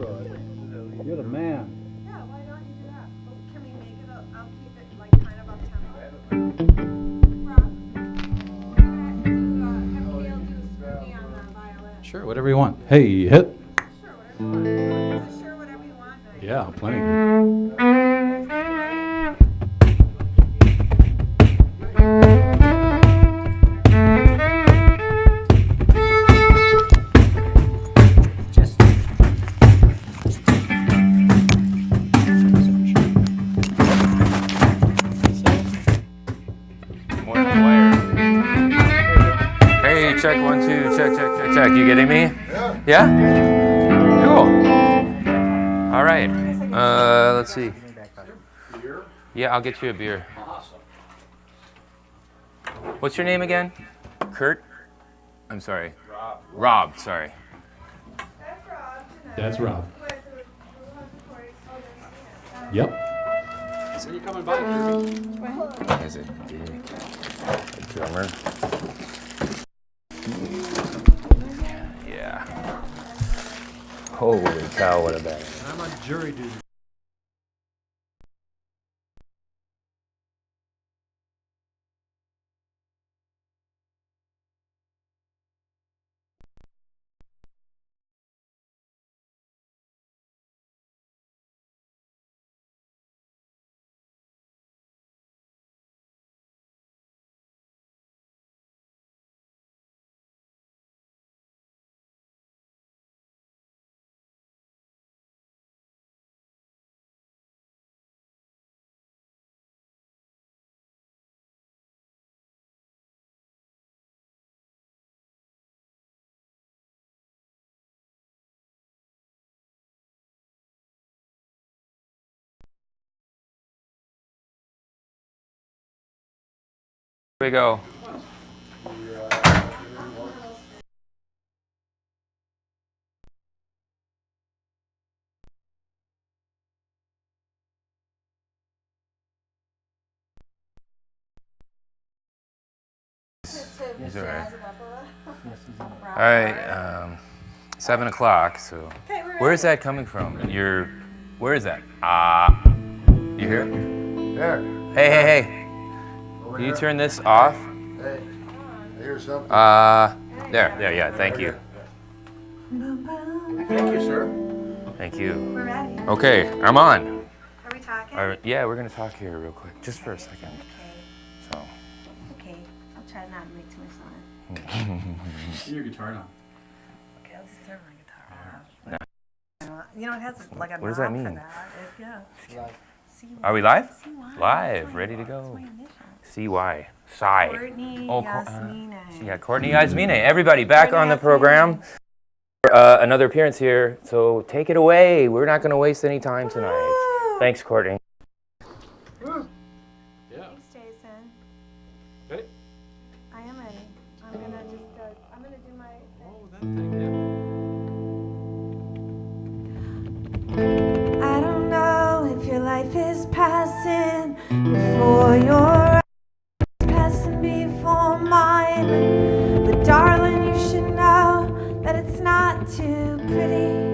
You're the man. Yeah, why don't you do that? Oh, can we make it, I'll keep it like kind of up tempo. Rob, have Gail do Scrutiny on the violin. Sure, whatever you want. Hey, hit. Sure, whatever you want. Is it sure whatever you want? Nice. Yeah, plenty good. Check, 1, 2, check. You getting me? Yeah? Cool. All right. Let's see. Yeah, I'll get you a beer. What's your name again? Kurt? I'm sorry. Rob, sorry. That's Rob. That's Rob. Who Yep. So you coming by, Kirby? Is it the drummer? Yeah. Holy cow, what a band. I'm on jury duty. Here we go. He's all right. All right, 7 o'clock, so. Where is that coming from? Where is that? You hear it? There. Hey. Can you turn this off? Hey, I hear something. There, yeah, thank you. Thank you, sir. Thank you. We're ready. Okay, I'm on. Are we talking? All right, yeah, we're gonna talk here real quick, just for a second. Okay, I'll try not to make too much noise. Your guitar now. Okay, I'll just turn my guitar off. You know, it has like a What does that knob for mean? that. Yeah. Are we live? CY. Live, ready to go. That's my initial. CY. Psy. Courtney, Oh, Yasmineh. Yeah, Courtney, Yasmineh. Everybody back on the program. Another appearance here, so take it away. We're not going to waste any time tonight. Thanks, Courtney. Yeah. Thanks, Jason. Ready? I am ready. I'm gonna just, I'm gonna do my. Oh, that thing, yeah. I don't know if your life is passing before your eyes, passing before mine, but darling, you should know that it's not too pretty.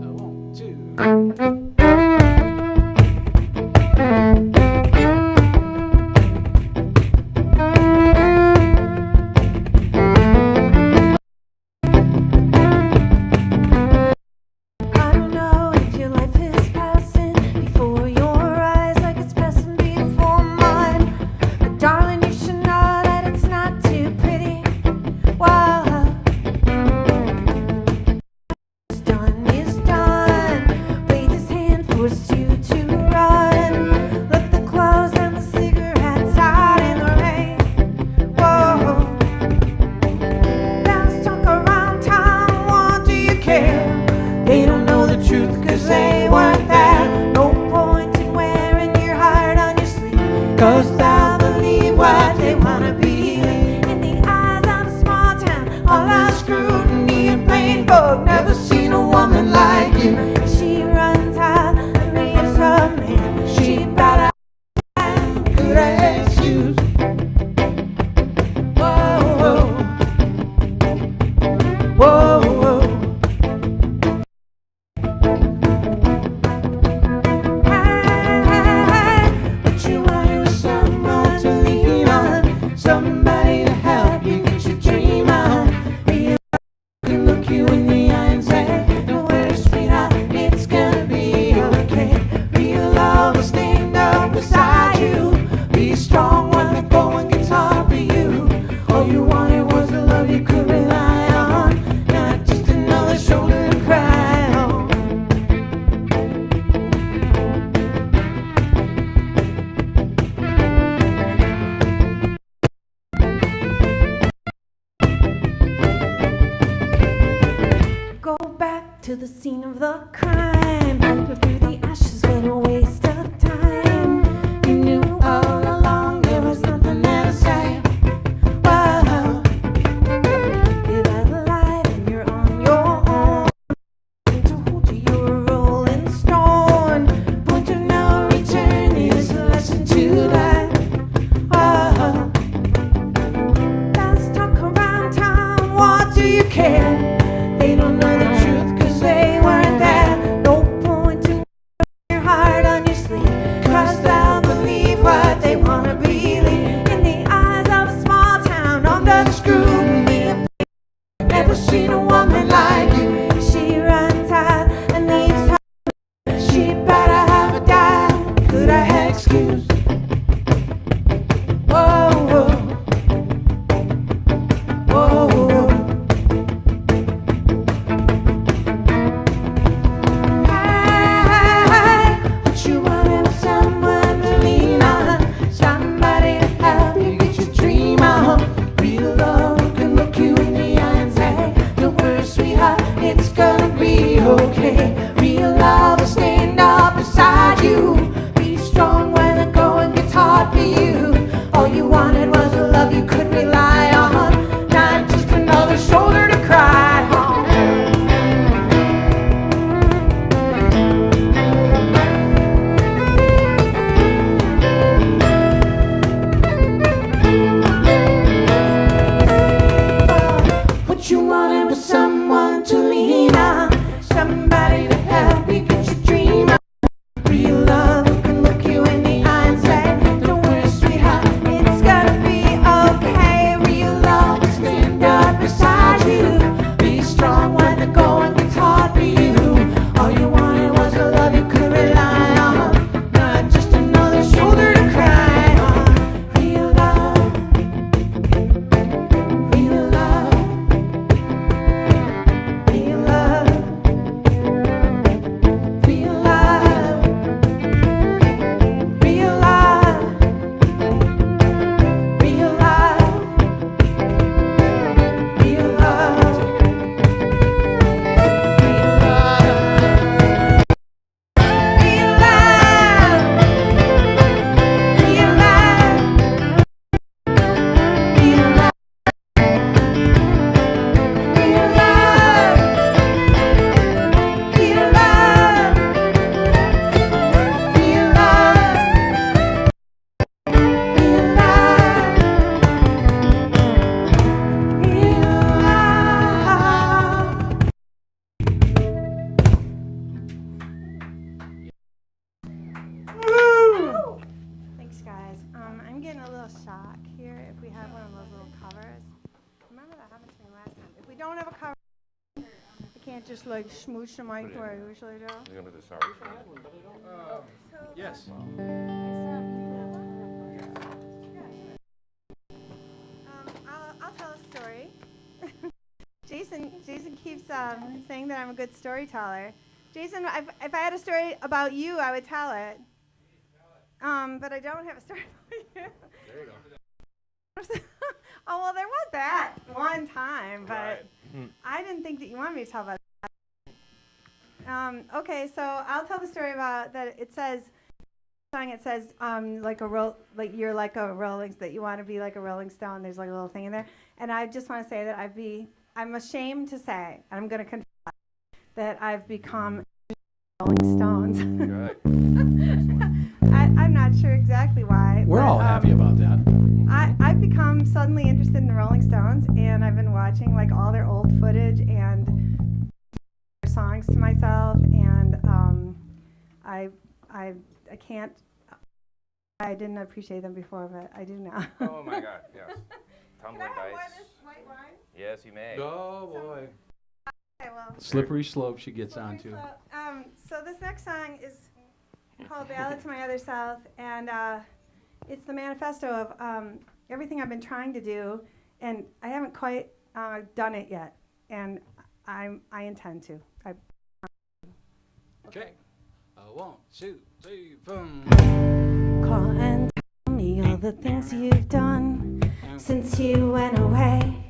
1, 2. I don't know if your life is passing before your eyes like it's passing before mine, but darling, you should know that it's not too pretty. Whoa. What's done is done. Wave his hand, force you to run. Left the clothes and the cigarettes out in the rain. Whoa. Let's talk around town. What do you care? They don't know the truth cause they weren't there. No point in wearing your heart on your sleeve, cause they'll believe what they wanna be. In the eyes of a small town, all our scrutiny and plain folk never seen a woman like you. She runs out and leaves her man. She brought out and good excuse. Whoa, whoa. you could rely on, not just another shoulder to cry on. Go back to the scene of the crime. Look through the ashes, what a waste of time. You knew all along there was nothing there to say. Whoa, you're out of light and you're on your own. To hold you, you're a rolling stone. Point of no return is a lesson to learn. Whoa, let's talk around town. What do you care? They don't know the truth 'cause they weren't there. No point to your heart on your sleeve, 'cause they'll believe what they wanna believe. In the eyes of a small town under the scrutiny, never seen a woman like you. She runs out and leaves her. She better have a dime. Could I have excuse? Whoa, whoa, whoa, whoa. What you wanted was someone to lean on, somebody to help you get your dream on. Real love can look you in the eye and say, don't worry, sweetheart, it's gonna be okay. Real love will stand up beside you. Be strong when the going gets hard for you. All you wanted was a love you could rely on, not just another shoulder to cry on. What you wanted was someone to lean on, somebody to help you get your dream on. Real love can look you in the eye and say, don't worry, sweetheart, it's gonna be okay. Real love will stand up beside you. Be strong when the going gets hard for you. All you wanted was a love you could rely on, not just another shoulder to cry on. Real love, real love, real love, real love, real love, real love, real love, Thanks, guys. I'm getting a little shock here if we have one of those little covers. Remember that happened to me last time. If we don't have a cover, I can't just like smoosh the mic the way I usually do. Yes. I'll tell a story. Jason keeps saying that I'm a good storyteller. Jason, if I had a story about you, I would tell it. But I don't have a story for you. There you go. Oh, well, there was that one time, but Right. I didn't think that you wanted me to tell about that. Okay, so I'll tell the story about that. It says, like you're like a that you want to be like a Rolling Stone. There's like a little thing in there, and I just want to say that I'm ashamed to say, and I'm going to confess that I've become Rolling Stones. Good. I'm not sure exactly why. We're but, all happy about that. I've become suddenly interested in the Rolling Stones, and I've been watching like all their old footage and their songs to myself, and I can't. I didn't appreciate them before, but I do now. Oh my God, yes. Tumbling Can I have more dice. of this white wine? Yes, you may. Oh boy. Okay, well. Slippery slope she gets Slippery onto. slope. So this next song is called Ballad to My Other Self, and it's the manifesto of everything I've been trying to do, and I haven't quite done it yet, and I intend to. Okay. 1, 2, 3, boom. Call and tell me all the things you've done since you went away.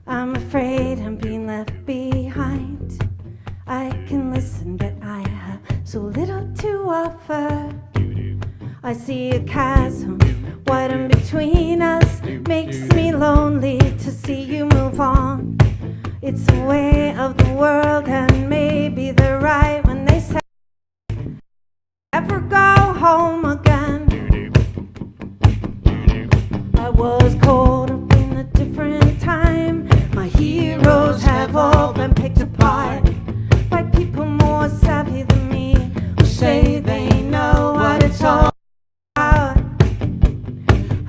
I'm afraid I'm being left behind. I can listen, but I have so little to offer. I see a chasm widen between us, makes me lonely to see you move on. It's the way of the world, and maybe they're right when they say never go home again. I was caught up in a different time. My heroes have all been picked apart by people more savvy than me, who say they know what it's all about.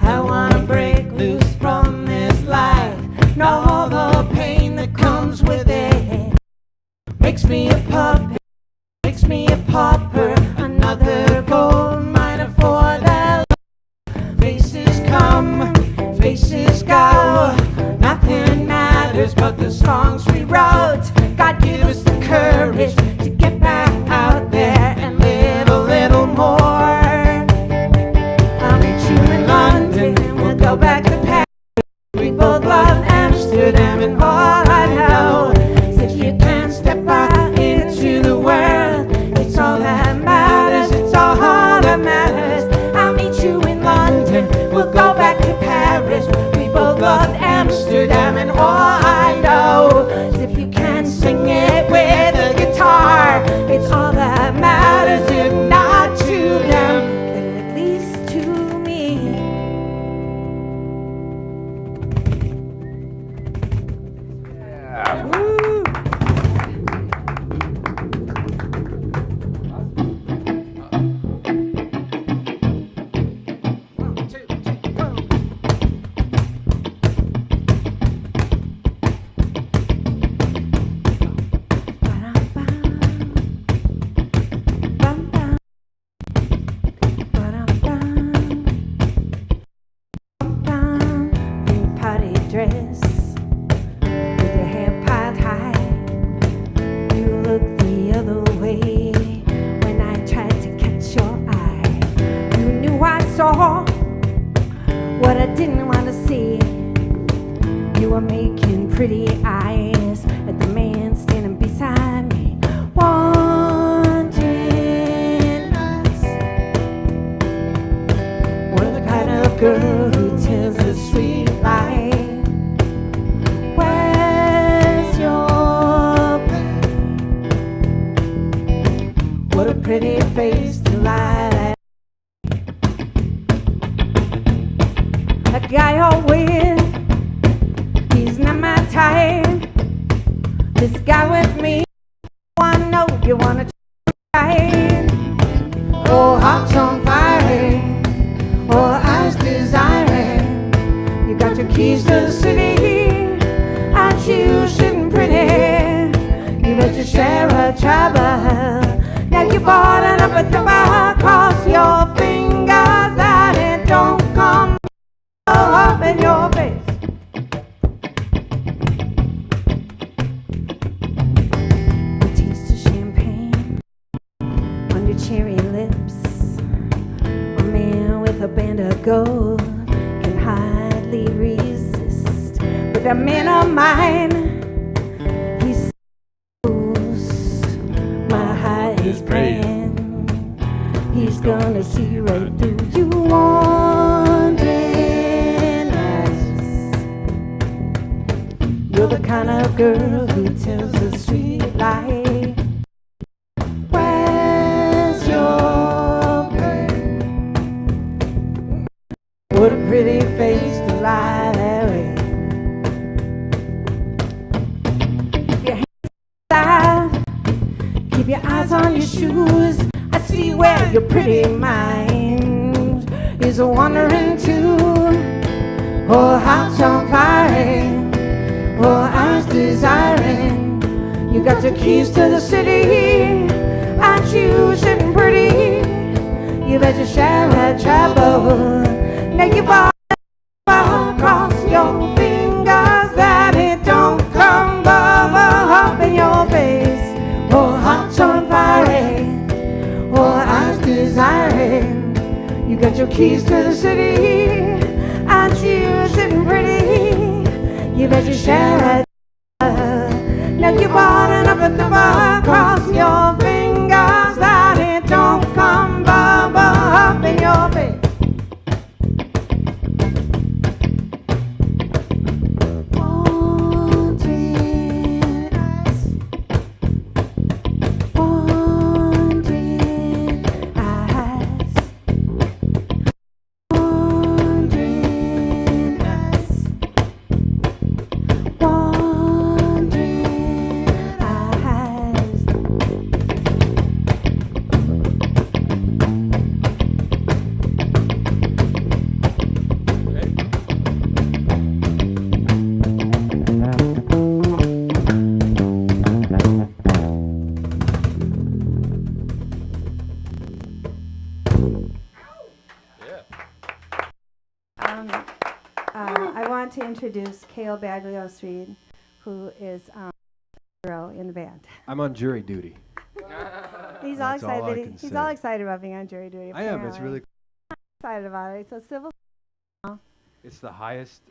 I wanna break loose from this life, and all the pain that comes with it. Makes me a puppet, makes me a pauper, another gold miner for that. Faces come, faces go, nothing matters but the songs we wrote. God give us the courage to get back out there and live a little more. I'll meet you in London, we'll go back to Paris. We both love Amsterdam, and all I know is if you can step out into the world, it's all that matters, it's all that matters. I'll meet you in London, we'll go back to Paris. We both love Amsterdam, and all I know is if you can sing it with a guitar, it's all that matters, if not to them, then at least to me. Woo! Party dress with your hair piled high. You look the other way when I tried to catch your eye. You knew I saw what I didn't want to see. You were making pretty eyes at the man standing beside me, wanting us. We're the kind of girl who tells a sweet lie. Where's your pain? What a pretty face to lie. A guy you're with, he's not my type. This guy with me, I know you wanna try. Oh, heart's on fire, oh, eyes desiring. You got your keys to the city, aren't you sitting pretty? You bet your share of trouble. Now you bought it up at the bar, cross your fingers that it don't come up in your face. A taste of champagne on your cherry lips. A man with a band of gold can hardly resist. But that man of mine, he knows my heart is praying. He's gonna see right through you wanting us. You're the kind of girl who tells a sweet lie. Where's your pain? What a pretty face to lie that way. Keep your hands alive, keep your eyes on your shoes. I see where your pretty mind is wandering to. Oh, heart's on fire, oh, eyes desiring. You got your keys to the city, aren't you sitting pretty? You bet your share of trouble. Now you bought across your fingers. your keys to the city, and she was sitting pretty. You bet you share it. Now you button up at the bar, cross your fingers that it don't come bubble up in your face. I want to introduce Cale Baglio-Street, who is hero in the band. I'm on jury duty. He's all That's all I excited. can He's say. all excited about being on jury duty. I am. It's apparently. really. Excited about it. So civil. It's the highest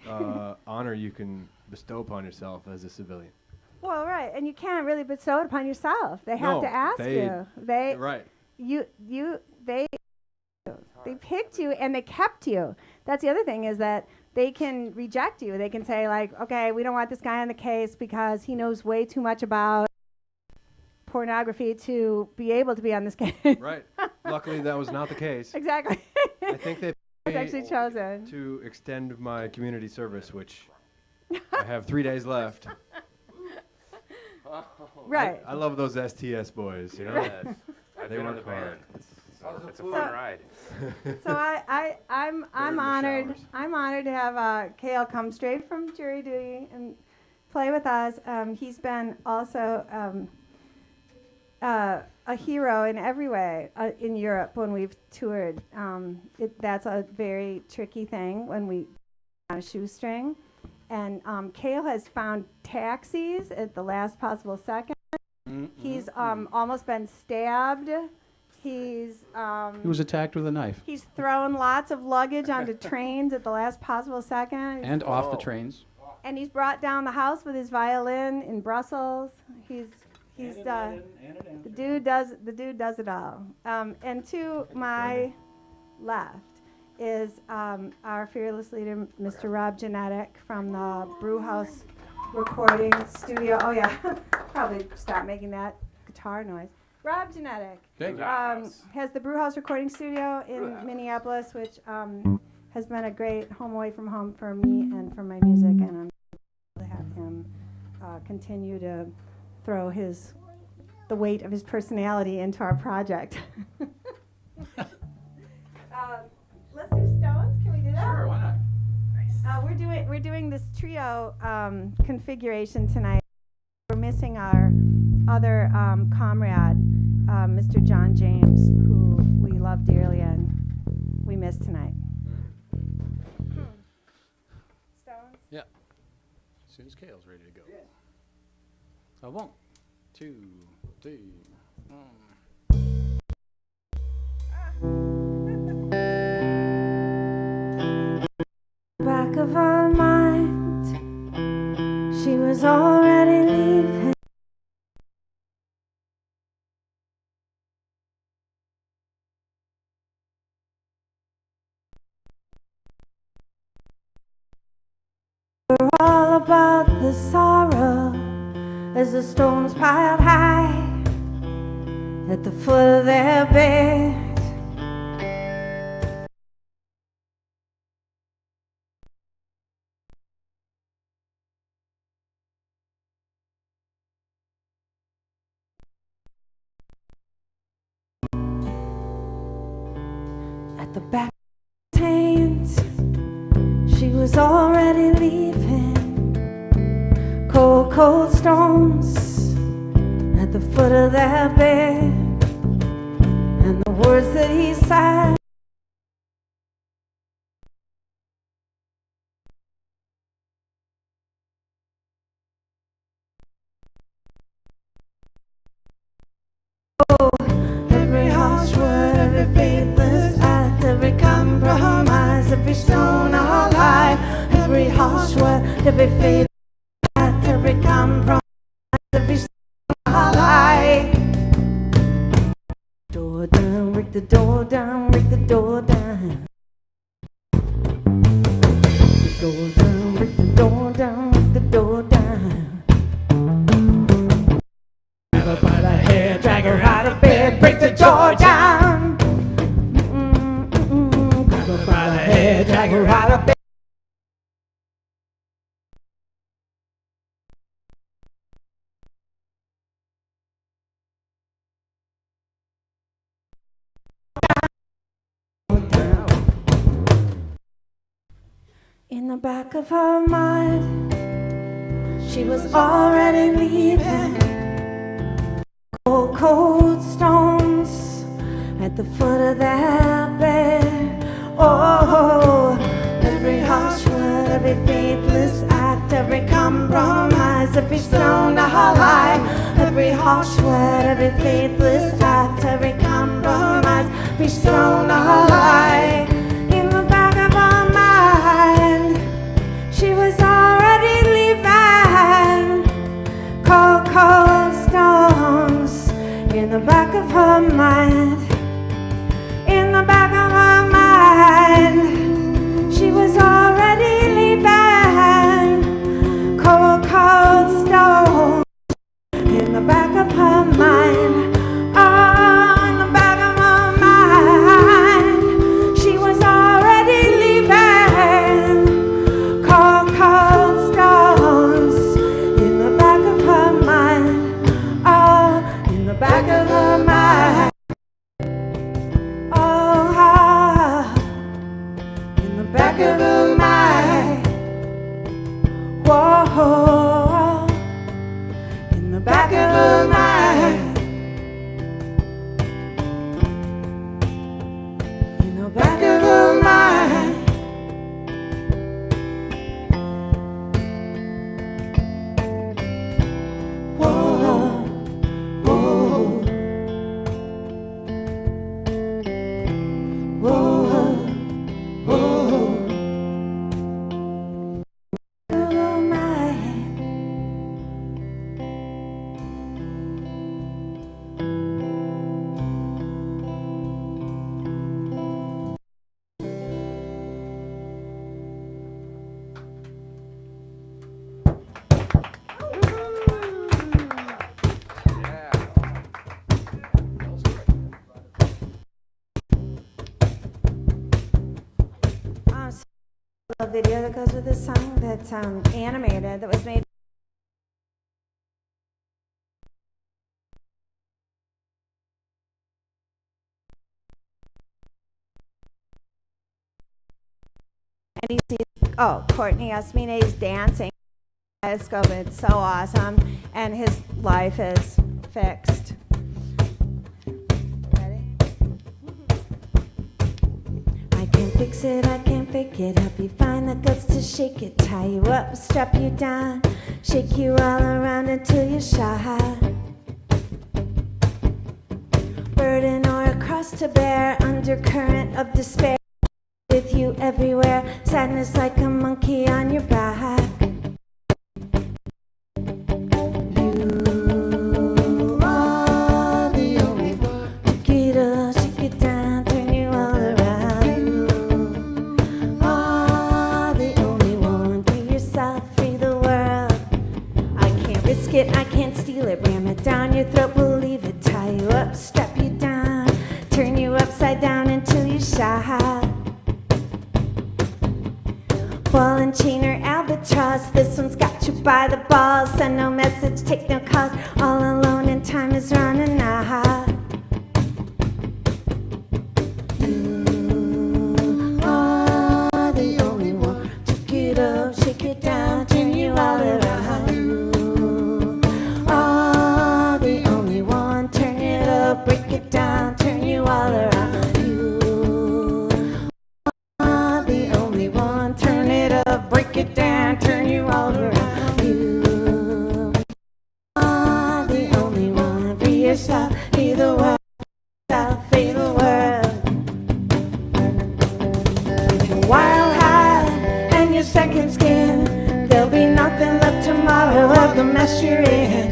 honor you can bestow upon yourself as a civilian. Well, right, and you can't really bestow it upon yourself. They have No, to ask they- you. They Right. they picked you and they kept you. That's the other thing, is that they can reject you. They can say, like, okay, we don't want this guy on the case because he knows way too much about pornography to be able to be on this case. Right. Luckily, that was not the case. Exactly. I think they It's actually chosen. to extend my community service, which I have 3 days left. Right. I love those STS boys. You know. Yes. I've They been on work the hard. band. It's a fun So- ride. So I'm in the honored. showers. I'm honored to have Cale come straight from jury duty and play with us. He's been also a hero in every way in Europe when we've toured. That's a very tricky thing when we on a shoestring. And Cale has found taxis at the last possible second. He's almost been stabbed. He was attacked with a knife He's thrown lots of luggage onto trains at the last possible second. and off the trains. And he's brought down the house with his violin in Brussels. The dude does it all. And to my left is our fearless leader, Mr. Rob Genetic from the Brewhouse Recording Studio. Oh yeah, probably stop making that guitar noise. Rob Genetic Thank you. has the Brewhouse Recording Studio in Minneapolis, which has been a great home away from home for me and for my music, and I'm to have him continue to throw the weight of his personality into our project. Let's do Stones. Can we do that? Sure, why not? We're doing this trio configuration tonight. We're missing our other comrade, Mr. John James, who we love dearly and we miss tonight. Stones. Yeah. As soon as Cale's ready to go. So 1, 2, 3. Back of her mind, she was already leaving. We're all about the sorrow as the stones piled high at the foot of their bed. At the back of hands, she was already leaving. Cold, cold stones at the foot of their bed, and the words that he said. Every harsh word, every faithless act, every compromise. every faith, every compromise, every lie. Door down, break the door down, break the door down. Door down, break the door down, break the door down. Grab her by the hair, drag her out of bed, break the door down. Grab her by the hair, drag her out of bed. In the back of her mind, she was already leaving. Cold, cold stones at the foot of that bed. Oh, every harsh word, every faithless act, every compromise, every stone to her lie. Every harsh word, every faithless act, every compromise, every stone to her lie. In the back of her mind, she was already leaving. Cold, cold stones in the back of her mind. In the back of her mind, she was already leaving. Cold, cold stones in the back of her mind. Oh, in the back of her mind, she was already leaving. Cold, cold stones in the back of her mind. Oh, in the back of her mind. Oh, in the back of her mind. Whoa, in the back of her mind. In the back of her mind. Whoa, whoa, whoa, whoa. Of her mind. A video that goes with this song that's animated, that was made. And you see, oh, Courtney, Yasmineh is dancing. It's so awesome, and his life is fixed. Ready? I can't fix it, I can't fake it. Help you find the guts to shake it. Tie you up, strap you down, shake you all around until you're shy. Burden or a cross to bear, undercurrent of despair. With you everywhere, sadness like a monkey on your back. You are the only one. Shake it up, shake it down, turn you all around. You are the only one. Free yourself, free the world. I can't risk it, I can't steal it. Ram it down your throat, believe it. Tie you up, strap you down, turn you upside down until you shout. Ball and chain or albatross, this one's got you by the balls. Send no message, take no calls, all alone and time is running out. You are the only one. Shake it up, shake it down, turn you all around. You are the only one. Turn it up, break it down, turn you all around. Break it down, turn you all around. You are the only one. Be yourself, be the nothing left tomorrow of the mess you're in.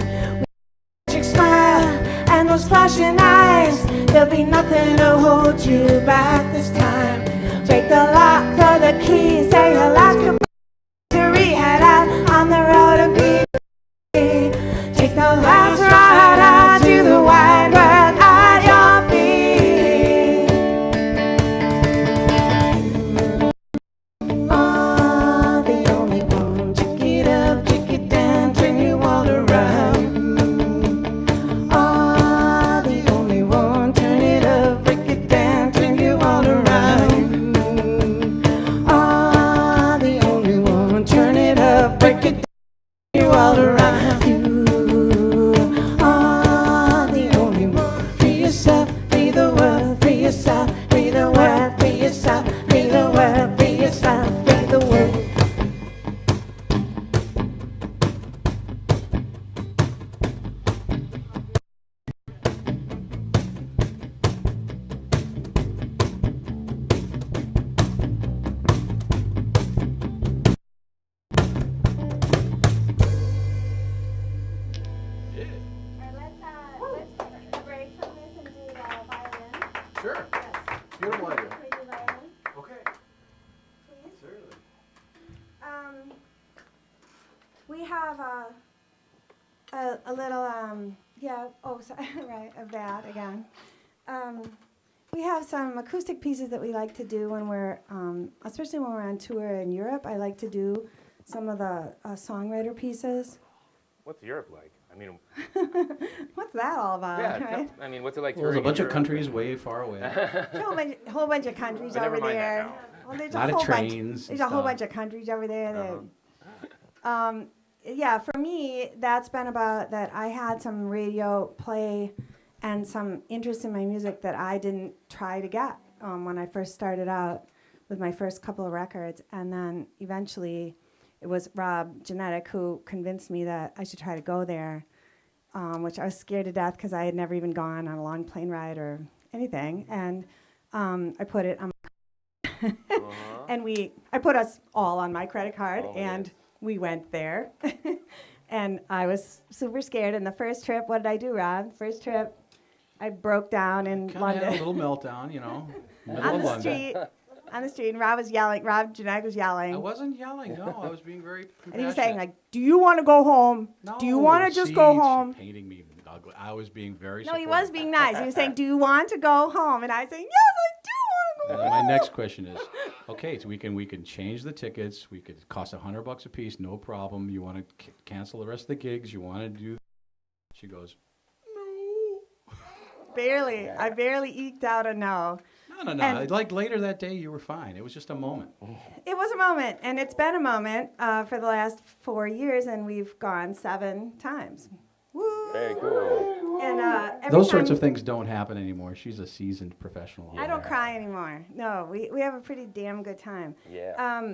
Magic smile and those flashing eyes, there'll be nothing to hold you back this time. Break the lock, throw the keys, say your last goodbye, head out on the road to be. Take the last ride out to the wide world at your feet. Oh, the only one. Check it up, check it down, turn you all around. Oh, the only one. Turn it up, break it down, turn you all around. Oh, the only one. Turn it up, break it down, turn you all around. Sure. Beautiful idea. Okay. Certainly. We have a little, sorry, right, of that again. We have some acoustic pieces that we like to do when we're, especially when we're on tour in Europe. I like to do some of the songwriter pieces. What's Europe like? I mean, What's that all about? yeah. Right? I mean, what's it like? Well, there's a touring in bunch of Europe? countries way far away. Whole bunch of countries But never over mind that there. now. Well, there's A lot of whole bunch. trains There's and a whole stuff. bunch of countries over there. That, yeah, for me, that's been about that. I had some radio play and some interest in my music that I didn't try to get when I first started out with my first couple of records, and then eventually it was Rob Genetic who convinced me that I should try to go there. Which I was scared to death because I had never even gone on a long plane ride or anything. And I put it on and I put us all on my credit card, and we went there. And I was super scared. And the first trip, what did I do, Rob? First trip, I broke down in Kind of London. had a little meltdown, you know, middle on of the London. street. On the street, and Rob was yelling. Rob Genetic was yelling. I wasn't yelling, no. I was being very compassionate. And he was saying, like, do you want to go home? Do you want to just go home? Painting me ugly. I was being very No, he supportive. was being nice. He was saying, do you want to go home? And I was saying, yes, I do want to go And home. then my next question is, okay, so we can change the tickets. We could cost $100 a piece, no problem. You want to cancel the rest of the gigs? You want to do? She goes, no. Barely. I barely eked out a no. No. And- Like later that day, you were fine. It was just a moment. It was a moment, and it's been a moment for the last 4 years, and we've gone 7 times. Woo! Very cool. And every Those sorts time- of things don't happen anymore. She's a seasoned professional. I don't cry anymore. No, we have a pretty damn good time. Yeah.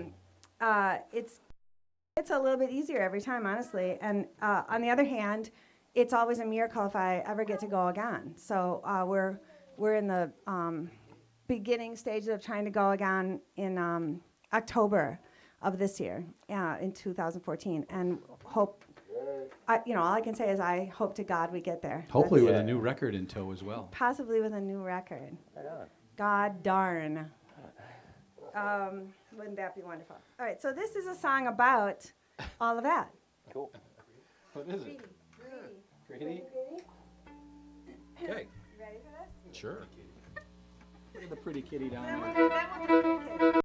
It's a little bit easier every time, honestly. And on the other hand, it's always a miracle if I ever get to go again. So we're in the beginning stages of trying to go again in October of this year, in 2014, and hope. All I can say is I hope to God we get there. Hopefully That's with a new record in tow as well. possibly with a new record. Right on. God darn. Wouldn't that be wonderful? All right, so this is a song about all of that. Cool. What is it? Greedy? Okay. Ready for this? Sure. Look at the pretty kitty down Then there. we'll do the kid.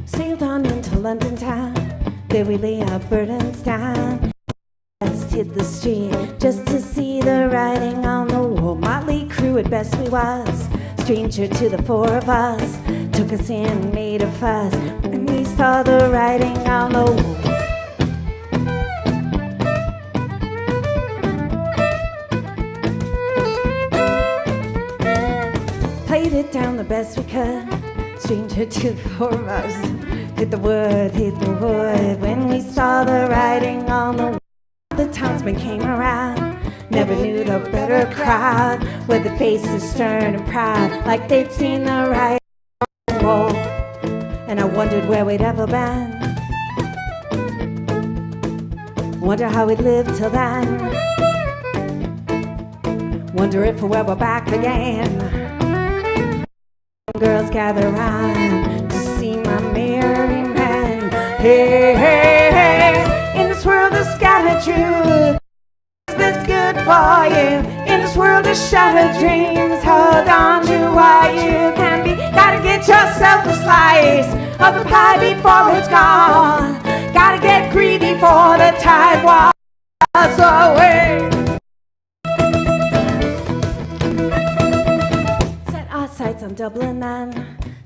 Sailed on into London town, there we lay our burdens down. Just hit the street just to see the writing on the wall. Motley crew at best we was, stranger to the 4 of us. Took us in, made a fuss, and we saw writing on the wall. Played it down the best we could, stranger to the four of us. Hit the wood, when we saw the writing on the wall. The townsmen came around, never knew the better crowd, with the faces stern and proud, like they'd seen the writing on the wall. And I wondered where we'd ever been, wonder how we'd lived till then, wonder if we're ever back again. Girls gather round to see my merry men. Hey, hey, hey, in this world of scattered truth, that's good for you. In this world of shattered dreams, hold on to what you can be. Gotta get yourself a slice of the pie before it's gone. Gotta get greedy for the tide washes away. Set our sights on Dublin then.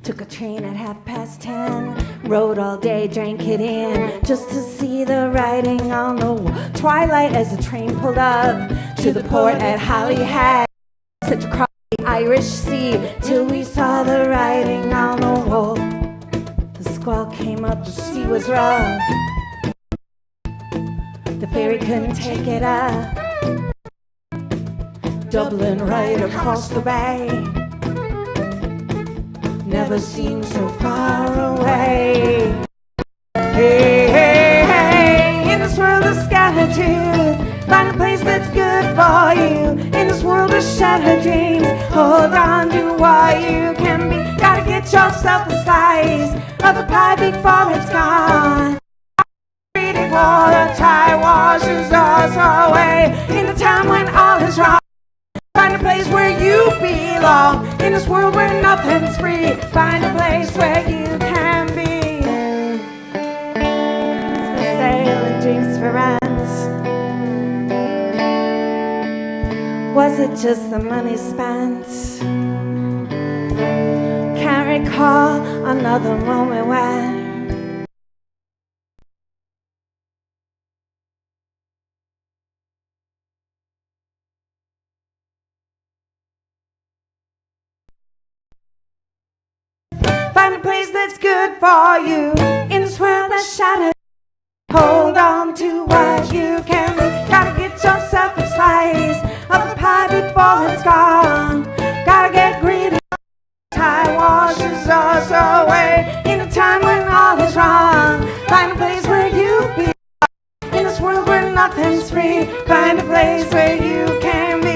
Took a train at 10:30. Rode all day, drank it in, just to see the writing on the wall. Twilight as the train pulled up to the port at Holyhead. Such across the Irish Sea till we saw the writing on the wall. The squall came up, the sea was rough. The ferry couldn't take it up. Dublin right across the bay, never seemed so far away. Hey, hey, hey, in this world of scattered truth, find a place that's good for you. In this world of shattered dreams, hold on to what you can be. Gotta get yourself a slice of the pie before it's gone. Before the tide washes us away. In the time when all is wrong, find a place where you belong. In this world where nothing's free, find a place where you can be. For sale and drinks for rent. Was it just the money spent? Can't recall another moment when find a place that's good for you. In this world that's shattered, hold on to what you can be. Gotta get yourself a slice of the pie before it's gone. Gotta get greedy, tide washes us away. In a time when all is wrong, find a place where you belong. In this world where nothing's free, find a place where you can be.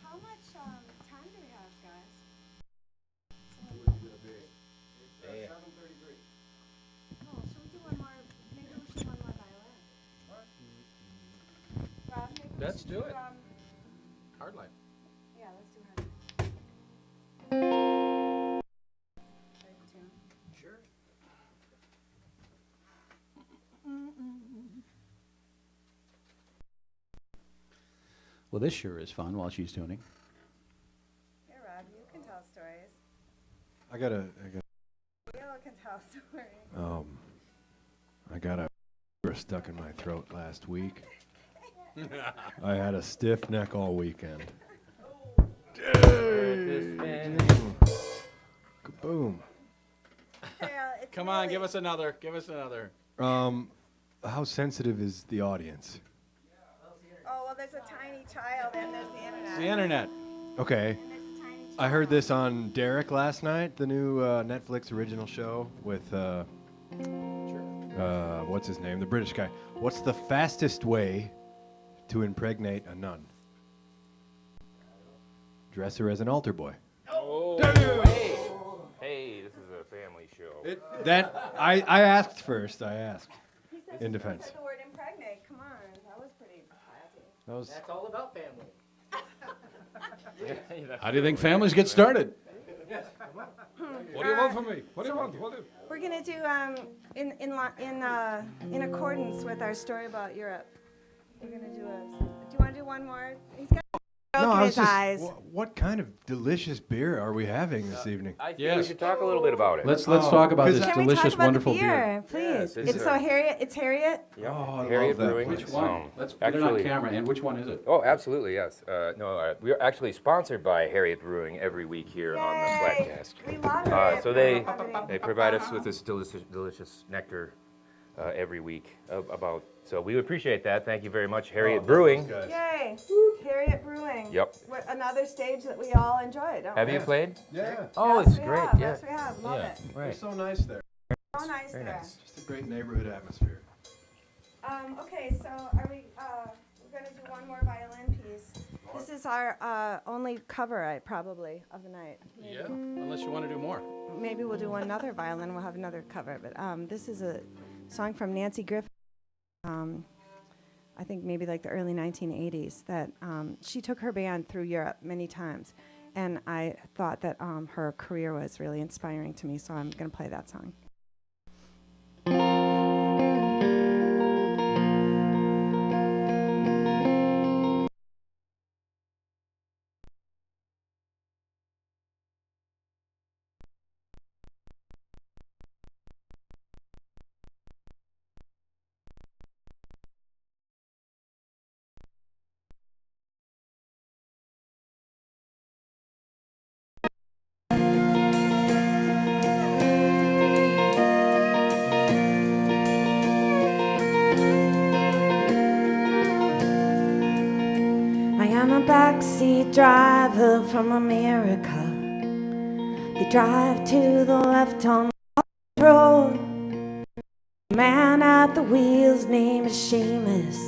How much time do we have, guys? Oh, should we do one more? Maybe we should do one more violin. Rob, maybe we Let's should do it. Hard life. Yeah, let's do hard. Right tune. Sure. Well, this sure is fun while she's tuning. Hey, Rob, you can tell stories. I gotta. We all can tell stories. I got a stuck in my throat last week. I had a stiff neck all weekend. Kaboom. Come on, give us another. Give us another. How sensitive is the audience? Oh, well, there's a tiny child and there's the internet. The internet. Okay. And there's a tiny child. I heard this on Derek last night, the new Netflix original show with, what's his name? The British guy. What's the fastest way to impregnate a nun? Dress her as an altar boy. Oh, hey, this is a family show. I asked first. I asked in defense. Said the word impregnate. Come on, that was pretty classy. That's all about family. How do you think families get started? What do you want from me? What do you want? We're gonna do in accordance with our story about Europe. We're gonna do a. Do you want to do one more? He's got a joke in his eyes. What kind of delicious beer are we having this evening? I think Yes. we should talk a little bit about it. Let's talk about this Can we delicious, talk about wonderful the beer. beer, please? Yes, It's so Harriet. It's Harriet. Yeah. Oh, I Harriet love that Brewing. place. Which one? Let's put it on camera. And which one is it? Oh, absolutely, yes. We are actually sponsored by Harriet Brewing every week here on the Yay. FladCast. We love it. So they provide us with this delicious nectar every week. So we appreciate that. Thank you very much, Harriet Brewing. Yay! Harriet Brewing. Yep. Another stage that we all enjoy, don't Have we? you played? Yeah. Oh, Yes, it's we great. have. Yeah. Yes, we have. Love it. They're Right. so nice there. So nice Very there. nice. Just a great neighborhood atmosphere. Okay, so are we? We're gonna do one more violin piece. This is our only cover, probably, of the night. Yeah, unless you want to do more. Maybe we'll do another violin. We'll have another cover. But this is a song from Nancy Griffith. I think maybe like the early 1980s. That she took her band through Europe many times, and I thought that her career was really inspiring to me. So I'm going to play that song. I'm a backseat driver from America. They drive to the left on the road. The man at the wheel's name is Seamus.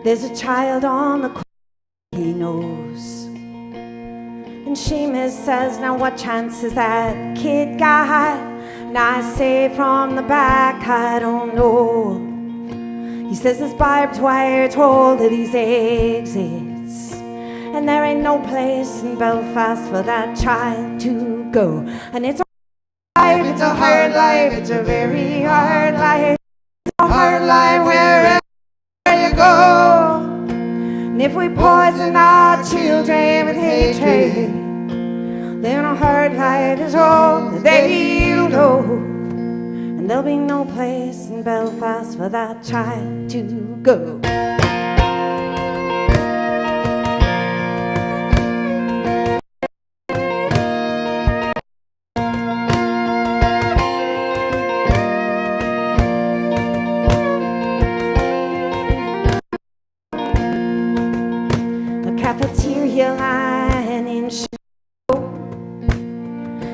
There's a child on the corner he knows. And Seamus says, now what chance is that kid got? And I say from the back, I don't know. He says there's barbed wire to all of these exits, and there ain't no place in Belfast for that child to go. And it's a hard life, it's a very hard life. It's a hard life wherever you go. And if we poison our children with hatred, then a hard life is all that they'll know. And there'll be no place in Belfast for that child to go. A cafeteria line in Chicago,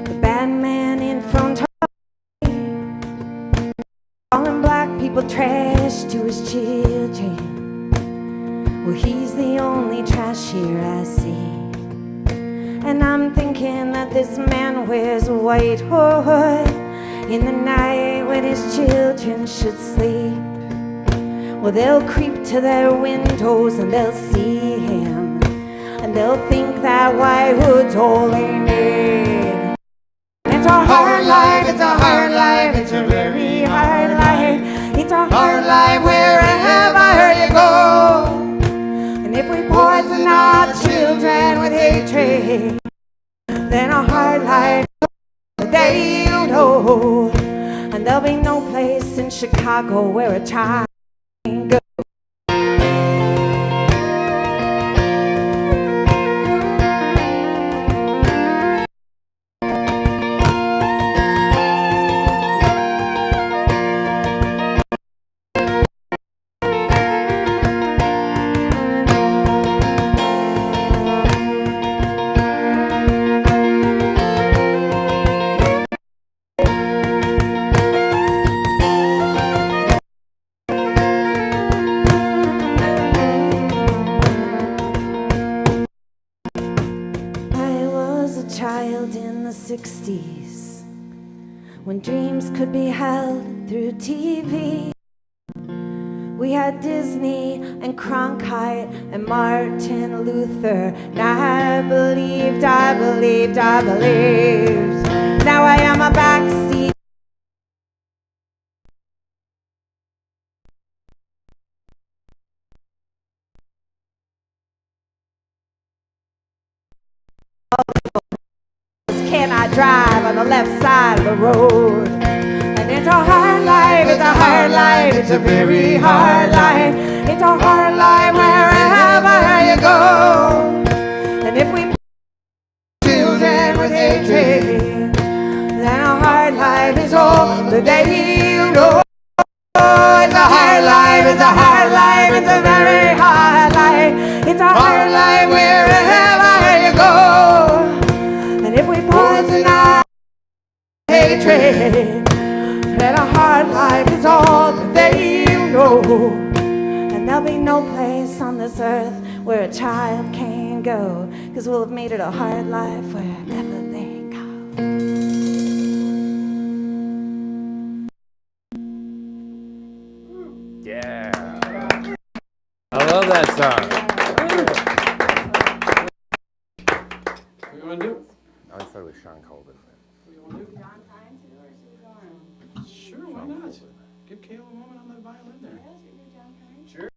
the bad man in front of calling black people trash to his children. Well, he's the only trash here I see. And I'm thinking that this man wears a white hood in the night when his children should sleep. Well, they'll creep to their windows and they'll see him, and they'll think that white hood's all they need. It's a hard life, it's a hard life, it's a very hard life. It's a hard life wherever you go. And if we poison our children with hatred, then a hard life they'll know. And there'll be no place in in Chicago where a child can go. Child in the 60s, when dreams could be held through TV. We had Disney and Cronkite and Martin Luther. And I believed. Now I am a backseat. Cannot drive on the left side of the road. And it's a hard life, it's a hard life, it's a very hard life. It's a hard life wherever you go. And if we children with hatred, then a hard life is all that you know. It's a hard life, it's a hard life, it's a very hard life. It's a hard life wherever you go. And if we poison our hatred, then a hard life is all that they know. And there'll be no place on this earth where a child can go, 'cause we'll have made it a hard life wherever they go. Yeah. I love that song. What do you want to do? I thought it was Sean Colvin. Sure, why not? Give Kayla a moment on the violin there. Sure.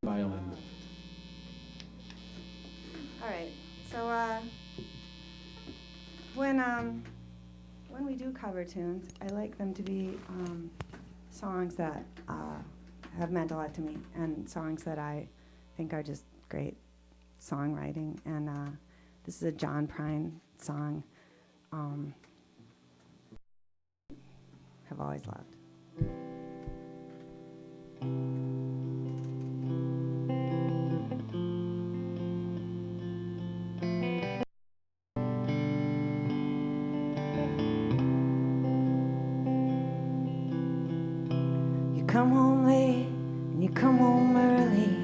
Violin. All right. So when we do cover tunes, I like them to be songs that have meant a lot to me, and songs that I think are just great songwriting. And this is a John Prine song. Have always loved. You come home late and you come home early.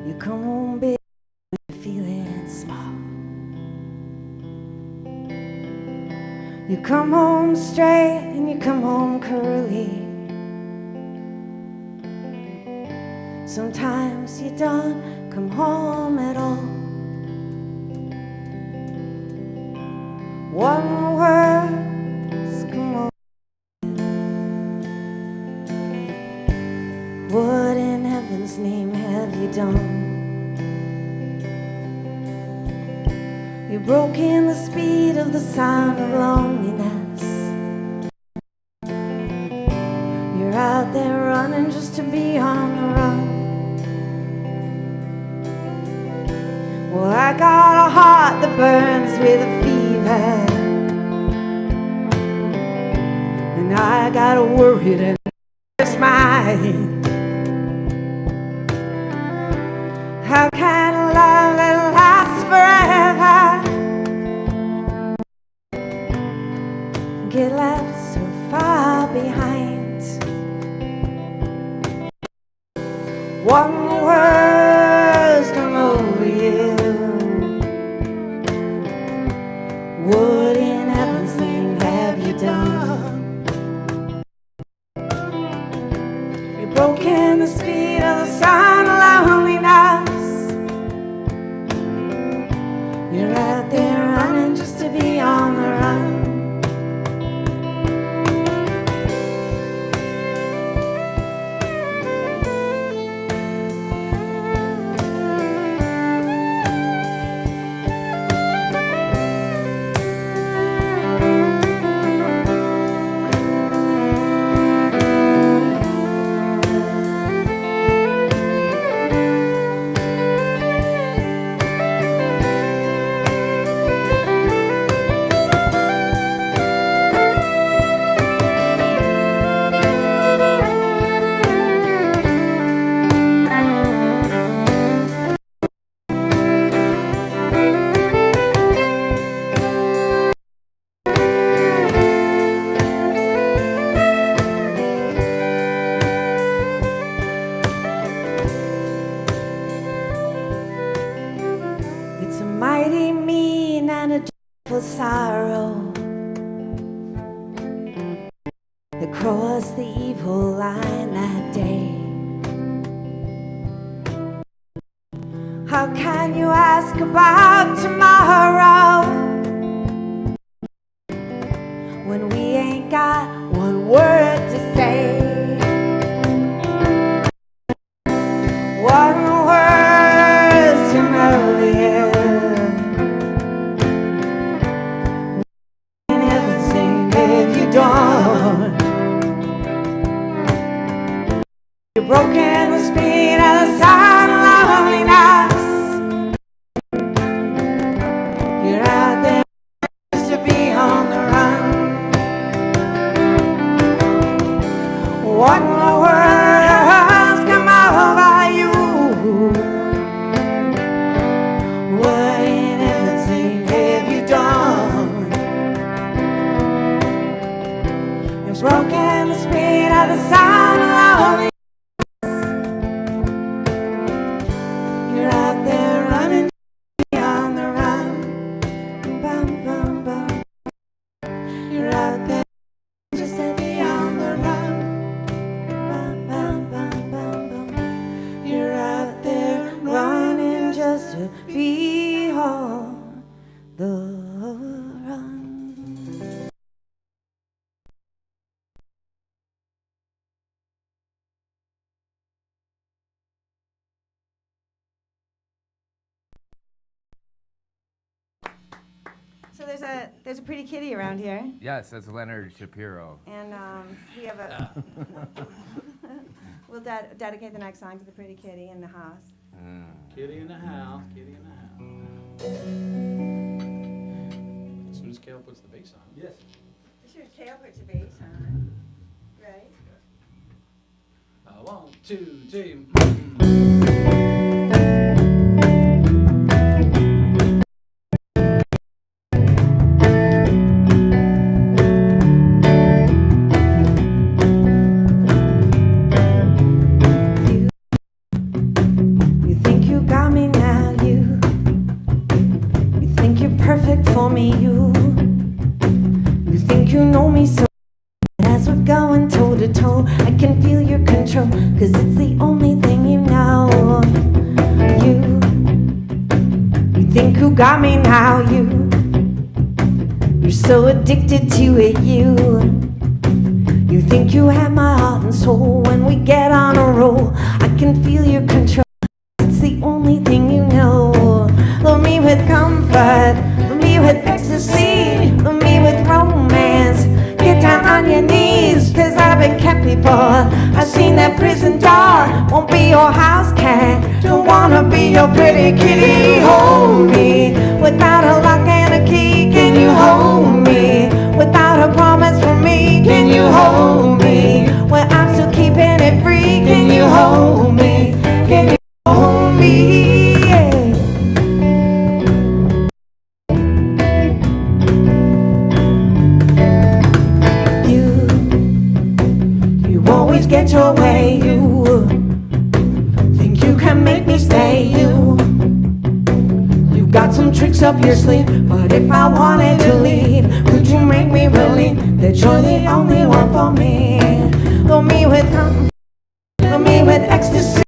You come home big and you're feeling small. You come home straight and you come home curly. Sometimes you don't come home at all. One word's come on. What in heaven's name have you done? You've broken the speed of the sound of loneliness. You're out there running just to be on the run. Well, I got a heart that burns with a fever, and I got a worry that it's mine. How can a love that lasts forever get left so far behind? One word's come over you. What in heaven's name have you done? You've broken the speed of the sound of loneliness. You're out there running just to be on the run. that crossed the evil line that day. How can you ask about tomorrow when we ain't got one word to say? What words can help you? Everything if you don't. You're broken with speed of the sound of loneliness. You're out there just to be on the run. What more words come over you? What ain't everything have you done? You're broken the speed of the sound of loneliness. You're out there running on the run. Bum, bum, bum. You're out there just to be on the run. Bum, bum, bum, bum, bum. You're out there running just to be on the run. So there's a pretty kitty around here, Yes, that's Leonard Shapiro. and we have a. We'll dedicate the next song to the pretty kitty in the house. Kitty in the house, kitty in the house. As soon as Caleb puts the bass on. Yes. Sure, Kale puts a bass on, right? 1, 2, 3. You think you got me now, you think you're perfect for me, you think you know me so. As we're going toe to toe, I can feel your control, 'cause it's the only thing you know. You think you got me now, you're so addicted to it, you think you have my heart and soul. When we get on a roll, I can feel your control. It's the only thing you know. Love me with comfort, love me with ecstasy, love me with romance. Get down on your knees, 'cause I've been kept before. I've seen that prison door, won't be your house cat. Don't wanna be your pretty kitty. Hold me without a lock and a key. Can you hold me without a promise from me? Can you hold me when I'm still keeping it free? Can you hold me? Can you hold me? Yeah. You always get your way. You think you can make me stay. You got some tricks up your sleeve, but if I wanted to leave, could you make me believe that you're the only one for me? Love me with comfort, love me with ecstasy,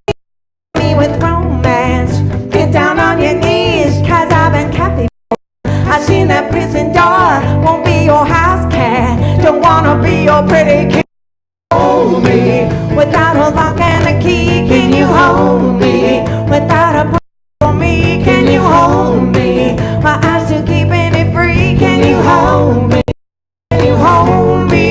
love me with romance. Get down on your knees, 'cause I've been kept before. I've seen that prison door, won't be your house cat. Don't wanna be your pretty kid. Hold me without a lock and a key. Can you hold me without a promise for me? Can you hold me while I'm still keeping it free? Can you hold me? Can you hold me?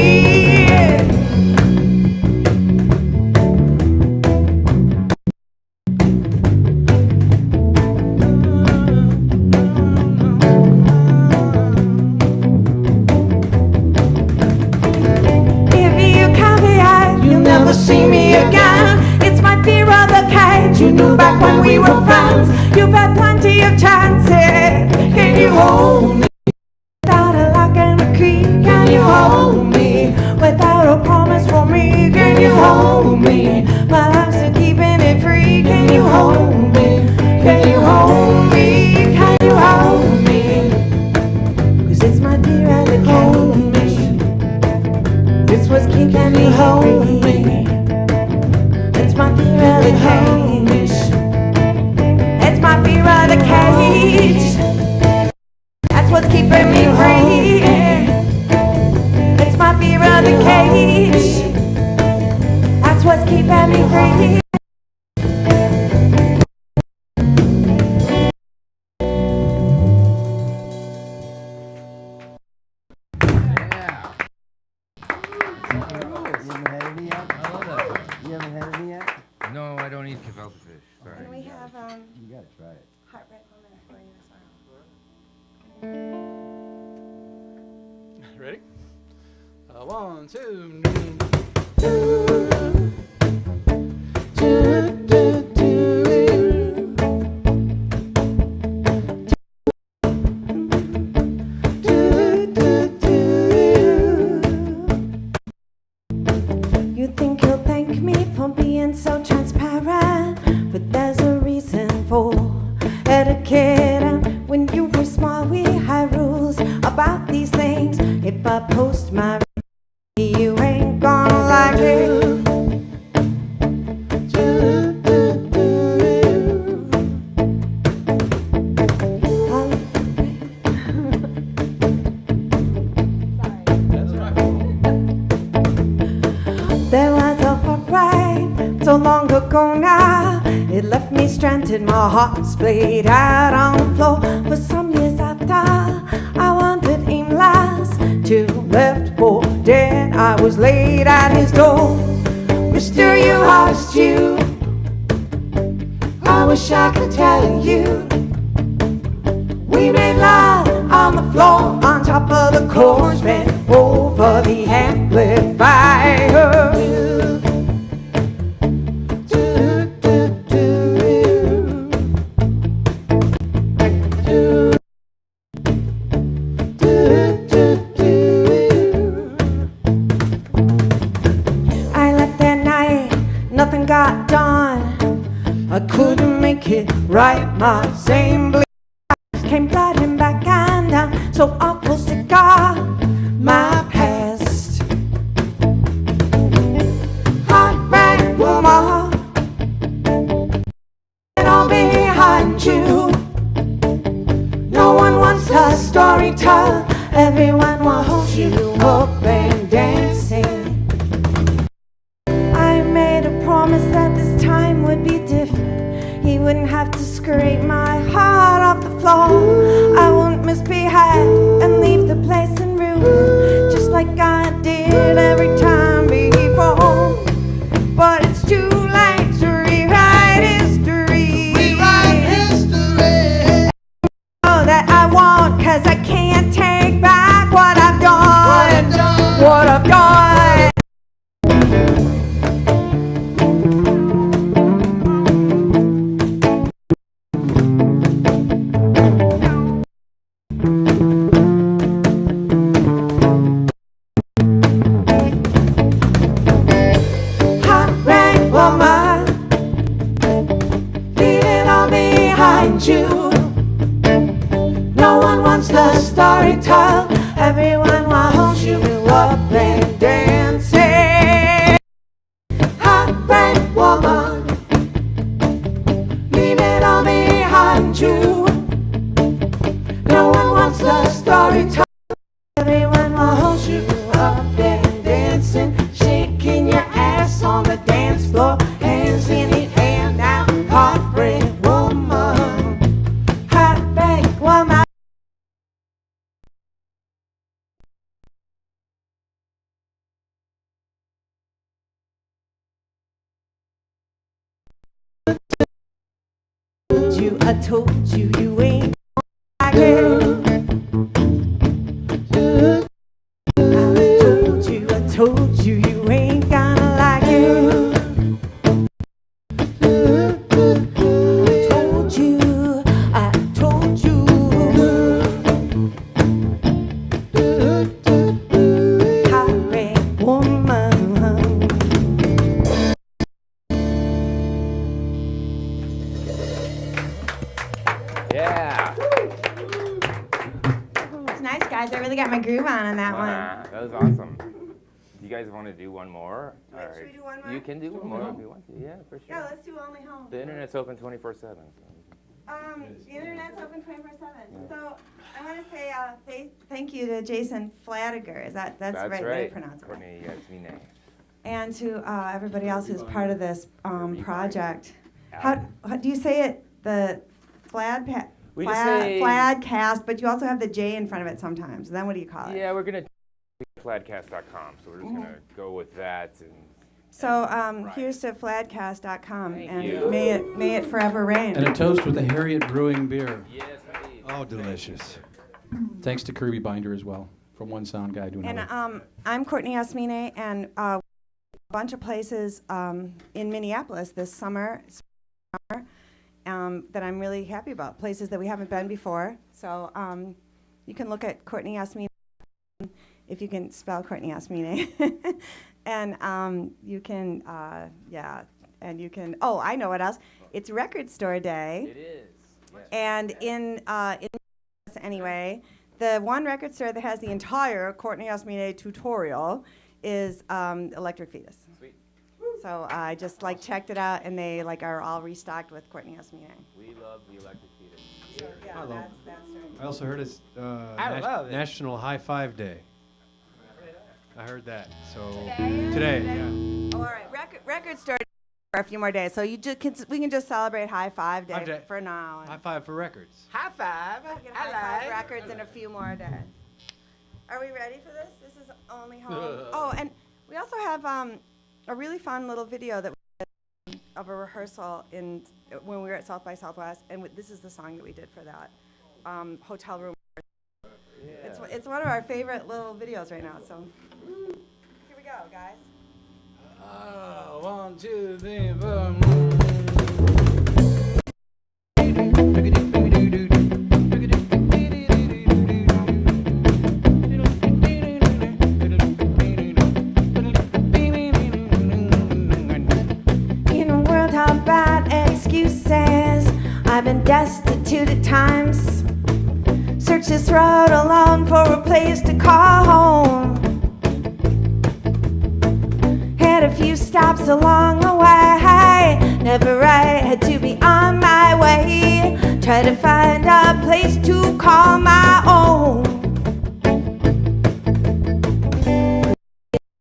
If you count the eye, you'll never see me again. It's my fear of the cage. You knew back when we were friends. You've had plenty of chances. Can you hold me without a lock and a key? Can you hold me without a promise for me? Can you hold me while I'm still keeping it free? Can you hold me? Can you hold me? Can you hold me? 'Cause it's my fear of the cage. It's what's keeping me hungry. It's my fear of the cage. It's my fear of the cage. That's what's keeping me free. It's my fear of the cage. That's what's keeping me free. You haven't had any yet? No, I don't eat gefilte fish. Sorry. Can we have You gotta try it. hot red lemon for you as well? Ready? 1, 2. You think you'll thank me for being so transparent, but there's a reason for etiquette. And when you were small, we had rules about these things. If I post my you ain't gonna like it. There was a hot ride so long ago now. It left me stranded, my heart splayed out on the floor. For some years after, I wandered aimless to left for dead. I was laid at his door. Mister, you lost you. I wish I could tell you. We made love on the floor, on top of the chorus, bent over the amplifier. I left that night, nothing got done. I couldn't make it right, my same bleed came flooding back and down, so awful cigar, my past. Hot rag woman, it all behind you. No one wants a story told, everyone wants you up and dancing. I made a promise that this time would be different. He wouldn't have to scrape my heart off the floor. I won't misbehave and leave the place in ruin, just like I did every time before. But it's too late to rewrite history. Rewrite history. Oh, that I won't, 'cause I can't take back what I've done. What I've done. You. No one wants the story told. Everyone wants you up and dancing. Hot red woman, leave it all behind you. No one wants the story told. Everyone wants you up and dancing, shaking your ass on the dance floor, hands in the air now. Hot red woman. I told you you ain't like it. I told you you ain't gonna like it. I told you. Hot red woman. Yeah. You guys want to do one more? Should we do one more? You can do one more if you want to. Yeah, for sure. Yeah, let's do Only Home. The internet's open 24/7. So. The internet's open 24/7. So I want to say thank you to Jason Fladiger. That's the right way to pronounce it? Courtney, Yasmineh. And to everybody else who's part of this project. How do you say it? The We just say FladCast, but you also have the J in front of it sometimes. Then what do you call it? Yeah, we're gonna FladCast.com, so we're just gonna go with that. And so here's to FladCast.com, Thank and you. may it forever rain. And a toast with the Harriet Brewing beer. yes, indeed. Oh, delicious. Thanks to Kirby Binder as well, from one sound guy to another. And I'm Courtney Yasmineh, and a bunch of places in Minneapolis this summer that I'm really happy about, places that we haven't been before. So you can look at Courtney Yasmineh, if you can spell Courtney Yasmineh. And you can, and you can, oh, I know what else. It's Record Store Day. It is. Yes. And in anyway, the one record store that has the entire Courtney Yasmineh tutorial is Electric Fetus. Sweet. So I just checked it out, and they are all restocked with Courtney Yasmineh. We love the Electric Fetus. So, yeah, Hello. that's right. I also heard it's love it. National High Five Day. I heard that. So Today? yeah. Oh, all right, record store Day for a few more days. So we can just celebrate High Five Day High Day. for now. And High five for records. High five. we can high five records in a few more days. Are we ready for this? This is Only Home. Oh, and we also have a really fun little video that we did of a rehearsal when we were at South by Southwest, and this is the song that we did for that hotel room. Yeah. It's one of our favorite little videos right now. So here we go, guys. 1, 2, 3, 4. In a world of bad excuses, I've been destitute at times. Search this road alone for a place to call home. Had a few stops along the way, never right, had to be on my way. Try to find a place to call my own.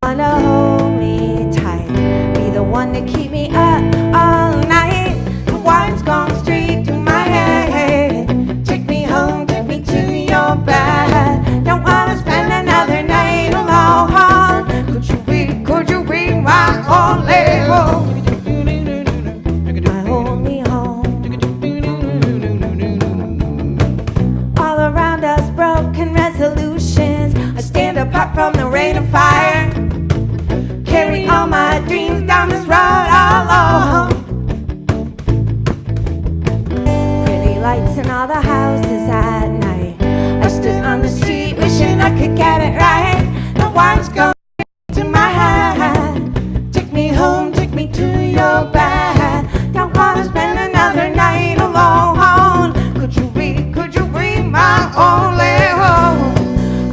Wanna hold me tight, be the one to keep me up all night. The wine's gone straight to my head. Take me home, take me to your bed. Don't wanna spend another night alone. Could you be my only home? My only home. All around us, broken resolutions. I stand apart from the rain and fire. Carry all my dreams down this road alone. Pretty lights in all the houses at night. I stood on the street wishing I could get it right. The wine's going to my head. Take me home, take me to your bed. Don't wanna spend another night alone. Could you be my only home?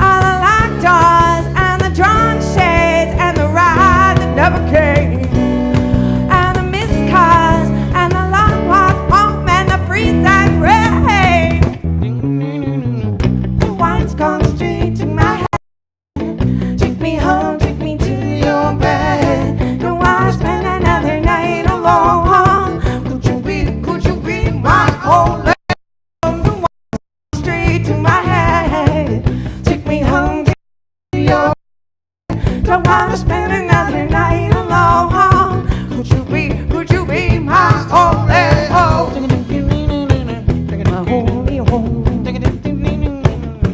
All the locked doors and the drawn shades and the ride that never came, and the missed cars and the long walk home and the freezing rain. The wine's gone straight to my head. Take me home, take me to your bed. Don't wanna spend another night alone. Could you be my only home? The wine's gone straight to my head. Take me home, take me to your bed. Don't wanna spend another night alone. Could you be my only home? My only home.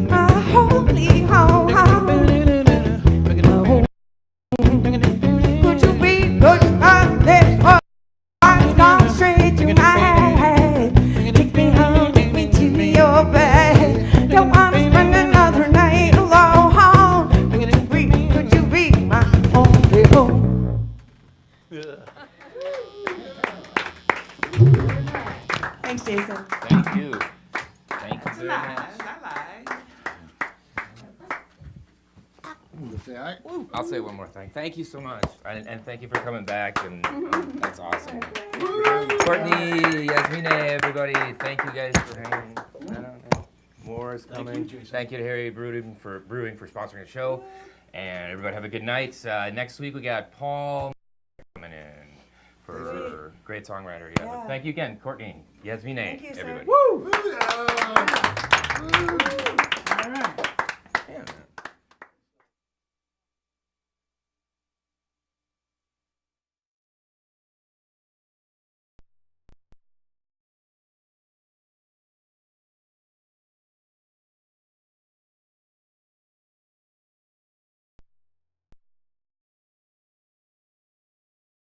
My only home. Could you be I've gone straight to my head. Take me home, take me to your bed. Don't wanna spend another night alone. Could you be my only home? Thanks, Jason. Thank you. Thank you very much. Say, I'll say one more thing. Thank you so much, and thank you for coming back. And that's awesome. Courtney, Yasmineh, everybody, thank you guys for hanging. More is coming. Thank you to Harry Brewing for sponsoring the show, and everybody have a good night. Next week we got Paul coming in for great songwriter. Yeah. But thank you again, Courtney, Yasmineh, Thank you, sir. everybody. Woo! Yeah. Yeah, man.